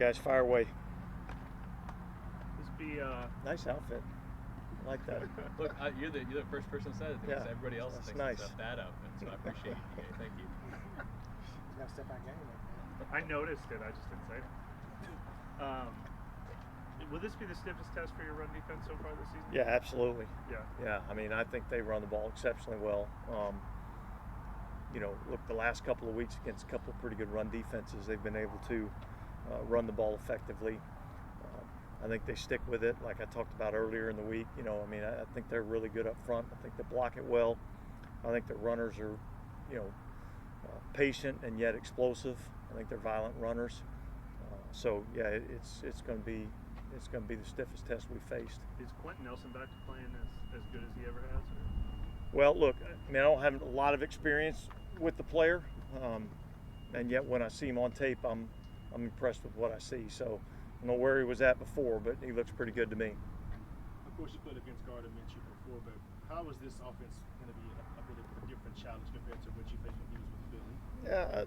Guys, fire away. This be Nice outfit. I like that. Look, you're the first person who said it because Yeah, everybody else that's thinks nice. it's a bad outfit. So I appreciate you, DK. Thank you. He's got to step back game, man. I noticed it. I just didn't say it. Will this be the stiffest test for your run defense so far this season? Yeah, absolutely. Yeah. Yeah, I mean, I think they run the ball exceptionally well. Look, the last couple of weeks against a couple of pretty good run defenses, they've been able to run the ball effectively. I think they stick with it, like I talked about earlier in the week. I think they're really good up front. I think they block it well. I think the runners are, patient and yet explosive. I think they're violent runners. It's going to be the stiffest test we faced. Is Quentin Nelson back to playing as good as he ever has? Or? Well, look, I don't have a lot of experience with the player, and yet when I see him on tape, I'm impressed with what I see. So I don't know where he was at before, but he looks pretty good to me. Of course, you played against Gardner Minshew before, but how is this offense going to be a bit of a different challenge compared to what you faced when he was with Philly? Yeah,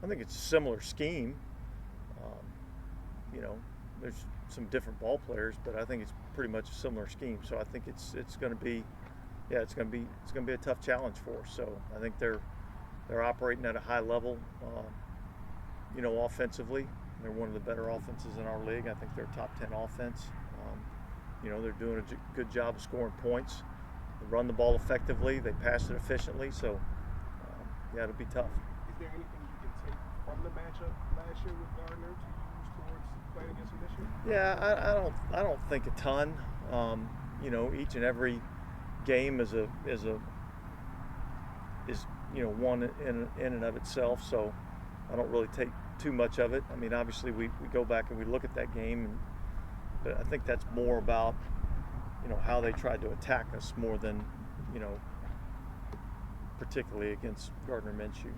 I think it's a similar scheme. There's some different ball players, but I think it's pretty much a similar scheme. So I think it's going to be a tough challenge for us. So I think they're operating at a high level. Offensively, they're one of the better offenses in our league. I think they're a top 10 offense. They're doing a good job of scoring points. They run the ball effectively. They pass it efficiently. So it'll be tough. Is there anything you can take from the matchup last year with Gardner to use towards playing against him this year? Yeah, I don't think a ton. Each and every game is one in and of itself. So I don't really take too much of it. I mean, obviously we go back and we look at that game, but I think that's more about how they tried to attack us more than particularly against Gardner Minshew.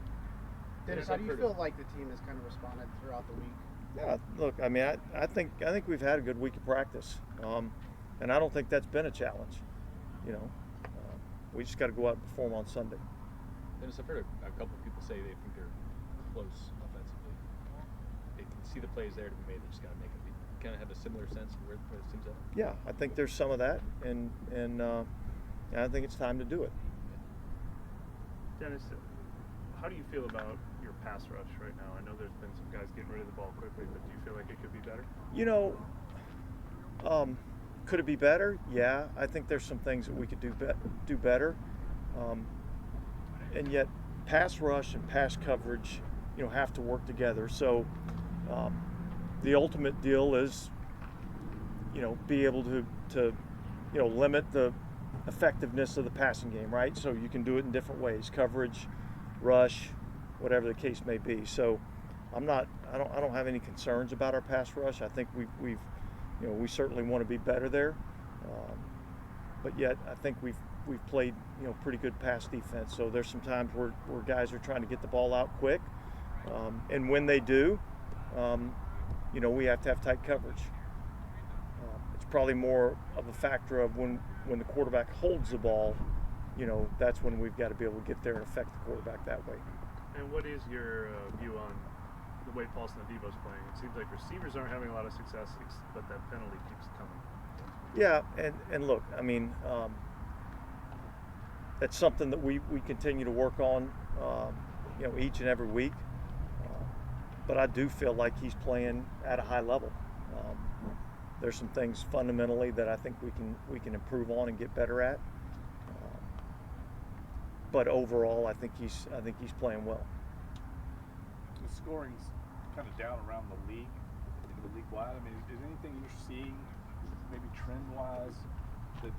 Dennis, how do you feel like the team has kind of responded throughout the week? Yeah, look, I mean, I think we've had a good week of practice, and I don't think that's been a challenge. We just got to go out and perform on Sunday. Dennis, I've heard a couple of people say they think they're close offensively. They can see the plays there to be made. They just got to make them. You kind of have a similar sense of where the team's at. Yeah, I think there's some of that, and I think it's time to do it. Dennis, how do you feel about your pass rush right now? I know there's been some guys getting rid of the ball quickly, but do you feel like it could be better? Could it be better? Yeah, I think there's some things that we could do better. And yet, pass rush and pass coverage, have to work together. So, the ultimate deal is, be able to limit the effectiveness of the passing game, right? So you can do it in different ways: coverage, rush, whatever the case may be. So, I don't have any concerns about our pass rush. I think we certainly want to be better there, but yet I think we've played pretty good pass defense. So there's some times where guys are trying to get the ball out quick, and when they do, we have to have tight coverage. It's probably more of a factor of when the quarterback holds the ball, that's when we've got to be able to get there and affect the quarterback that way. And what is your view on the way Paulson Adebo's playing? It seems like receivers aren't having a lot of success, but that penalty keeps coming. Yeah, and look, I mean, that's something that we continue to work on, each and every week. But I do feel like he's playing at a high level. There's some things fundamentally that I think we can improve on and get better at. But overall, I think he's playing well. The scoring's kind of down around the league-wide. I mean, is anything you're seeing, maybe trend-wise, that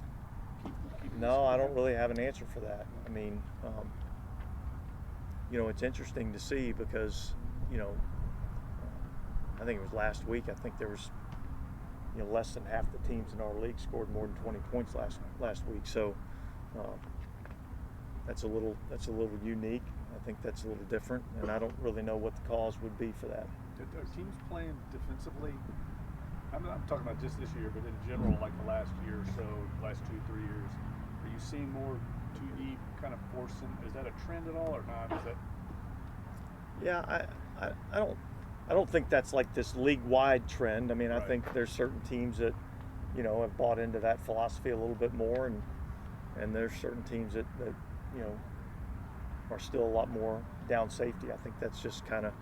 keep No, I don't really have an answer for that. I mean, it's interesting to see because, I think it was last week. I think there was, less than half the teams in our league scored more than 20 points last week. So that's a little unique. I think that's a little different, and I don't really know what the cause would be for that. Are teams playing defensively? I'm talking about just this year, but in general, like the last year or so, last 2-3 years, are you seeing more 2 deep kind of forcing? Is that a trend at all or not? Is that? Yeah, I I don't think that's like this league-wide trend. I mean, I Right. think there's certain teams that, you know, have bought into that philosophy a little bit more, and there's certain teams that you know, are still a lot more down safety. I think that's just kind of,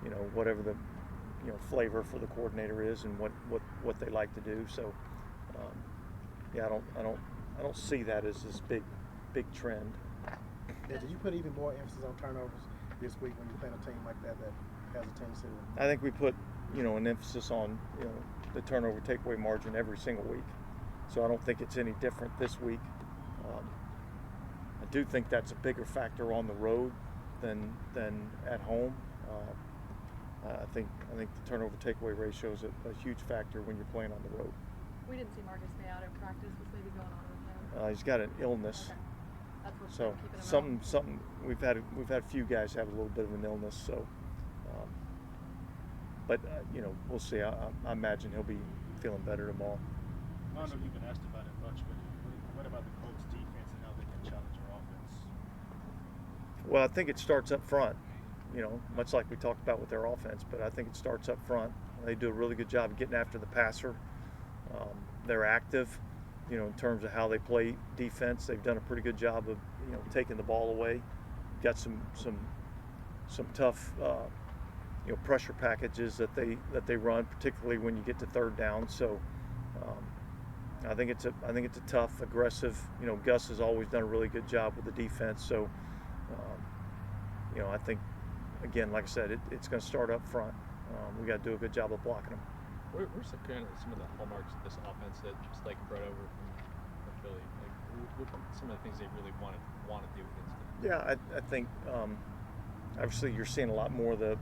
you know, whatever the, you know, flavor for the coordinator is and what they like to do. So, yeah, I don't see that as this big trend. Yeah, did you put even more emphasis on turnovers this week when you're playing a team like that has a tendency to? I think we put, you know, an emphasis on, you know, the turnover takeaway margin every single week. So I don't think it's any different this week. I do think that's a bigger factor on the road than at home. I think the turnover takeaway ratio is a huge factor when you're playing on the road. We didn't see Marcus May out in practice. What's maybe going on with him? He's got an illness. Okay. That's what's So keeping him out. something we've had a few guys have a little bit of an illness. So, but you know, we'll see. I imagine he'll be feeling better tomorrow. I don't know if you've been asked about it much, but what about the Colts defense and how they can challenge your offense? Well, I think it starts up front. You know, much like we talked about with their offense, but I think it starts up front. They do a really good job of getting after the passer. They're active, you know, in terms of how they play defense. They've done a pretty good job of, you know, taking the ball away. Got some tough, you know, pressure packages that they run, particularly when you get to third down. So I think it's a tough, aggressive. You know, Gus has always done a really good job with the defense. So you know, I think, again, like I said, it's going to start up front. We got to do a good job of blocking them. Where's kind of some of the hallmarks of this offense that just like brought over from Philly? Like, what some of the things they really want to do against them? Yeah, I think obviously you're seeing a lot more of the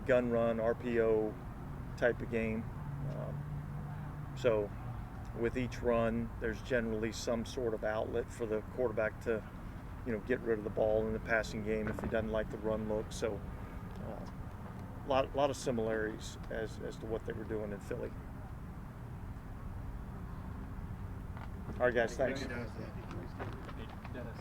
gun run, RPO type of game. So with each run, there's generally some sort of outlet for the quarterback to, you know, get rid of the ball in the passing game if he doesn't like the run look. So a lot of similarities as to what they were doing in Philly. All right, guys, thanks. Hey, Dennis.